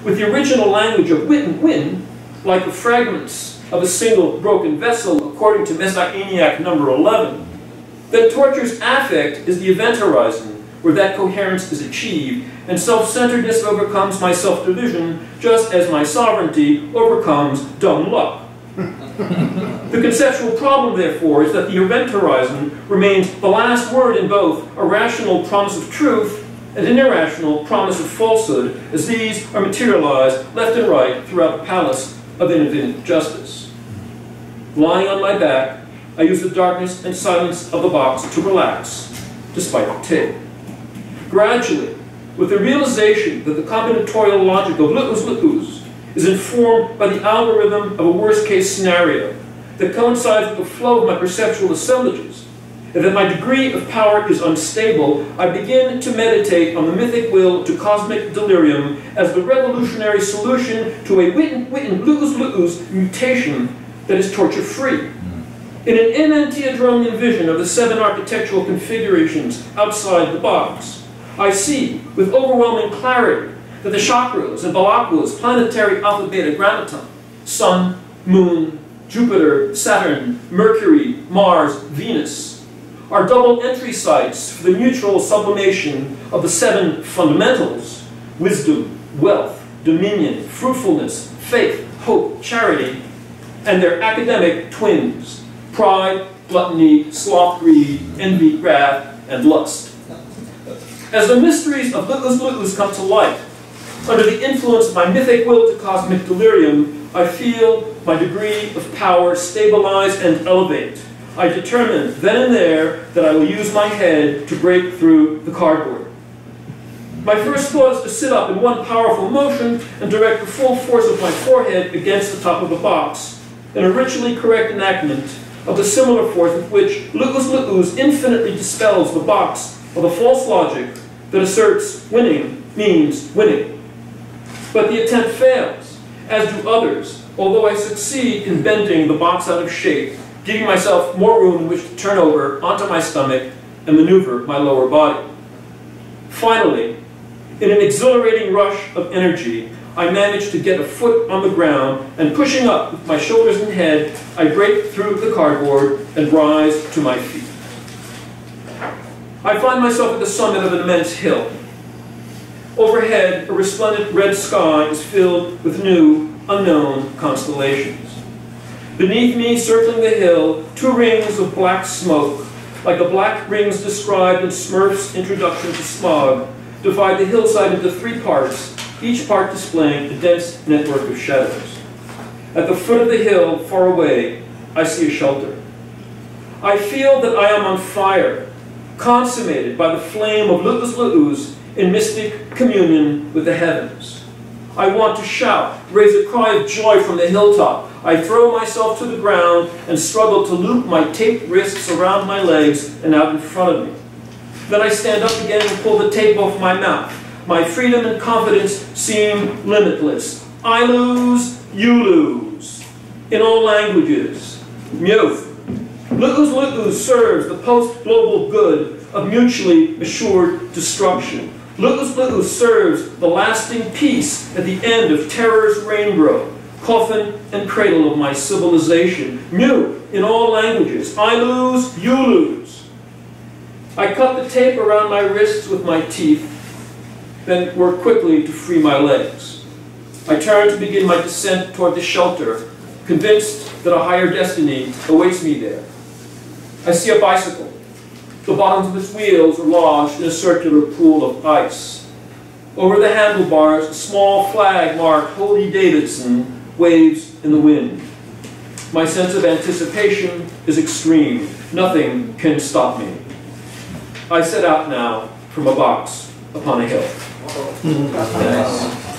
with the original language of wit and win, like the fragments of a single broken vessel according to Messianiac number 11, then torture's affect is the event horizon where that coherence is achieved, and self-centeredness overcomes my self-delusion just as my sovereignty overcomes dumb luck. The conceptual problem, therefore, is that the event horizon remains the last word in both a rational promise of truth and an irrational promise of falsehood, as these are materialized left and right throughout the palace of infinite justice. Lying on my back, I use the darkness and silence of the box to relax, despite the tape. Gradually, with the realization that the combinatorial logic of Lu'uz is informed by the algorithm of a worst-case scenario that coincides with the flow of my perceptual assemblages, and that my degree of power is unstable, I begin to meditate on the mythic will to cosmic delirium as the revolutionary solution to a witten Lu'uz mutation that is torture-free. In an enantiodromian vision of the 7 architectural configurations outside the box, I see with overwhelming clarity that the chakras and balakwas, planetary alpha beta grammaton, Sun, Moon, Jupiter, Saturn, Mercury, Mars, Venus, are double entry sites for the mutual sublimation of the 7 fundamentals: wisdom, wealth, dominion, fruitfulness, faith, hope, charity, and their academic twins: pride, gluttony, sloth, greed, envy, wrath, and lust. As the mysteries of Lu'uz come to light, under the influence of my mythic will to cosmic delirium, I feel my degree of power stabilize and elevate. I determine then and there that I will use my head to break through the cardboard. My first thought is to sit up in one powerful motion and direct the full force of my forehead against the top of the box, in a ritually correct enactment of the similar force with which Lu'uz infinitely dispels the box of the false logic that asserts winning means winning. But the attempt fails, as do others, although I succeed in bending the box out of shape, giving myself more room in which to turn over onto my stomach and maneuver my lower body. Finally, in an exhilarating rush of energy, I manage to get a foot on the ground, and pushing up with my shoulders and head, I break through the cardboard and rise to my feet. I find myself at the summit of an immense hill. Overhead, a resplendent red sky is filled with new, unknown constellations. Beneath me, circling the hill, 2 rings of black smoke, like the black rings described in Smurf's Introduction to Smog, divide the hillside into 3 parts, each part displaying a dense network of shadows. At the foot of the hill, far away, I see a shelter. I feel that I am on fire, consummated by the flame of Lu'uz in mystic communion with the heavens. I want to shout, raise a cry of joy from the hilltop. I throw myself to the ground and struggle to loop my taped wrists around my legs and out in front of me. Then I stand up again and pull the tape off my mouth. My freedom and confidence seem limitless. I lose, you lose. In all languages. Mute. Lu'uz serves the post-global good of mutually assured destruction. Lu'uz serves the lasting peace at the end of terror's rainbow, coffin and cradle of my civilization. Mute in all languages. I lose, you lose. I cut the tape around my wrists with my teeth, then work quickly to free my legs. I turn to begin my descent toward the shelter, convinced that a higher destiny awaits me there. I see a bicycle. The bottoms of its wheels are lodged in a circular pool of ice. Over the handlebars, a small flag marked Holy Davidson waves in the wind. My sense of anticipation is extreme. Nothing can stop me. I set out now from a box upon a hill. Nice.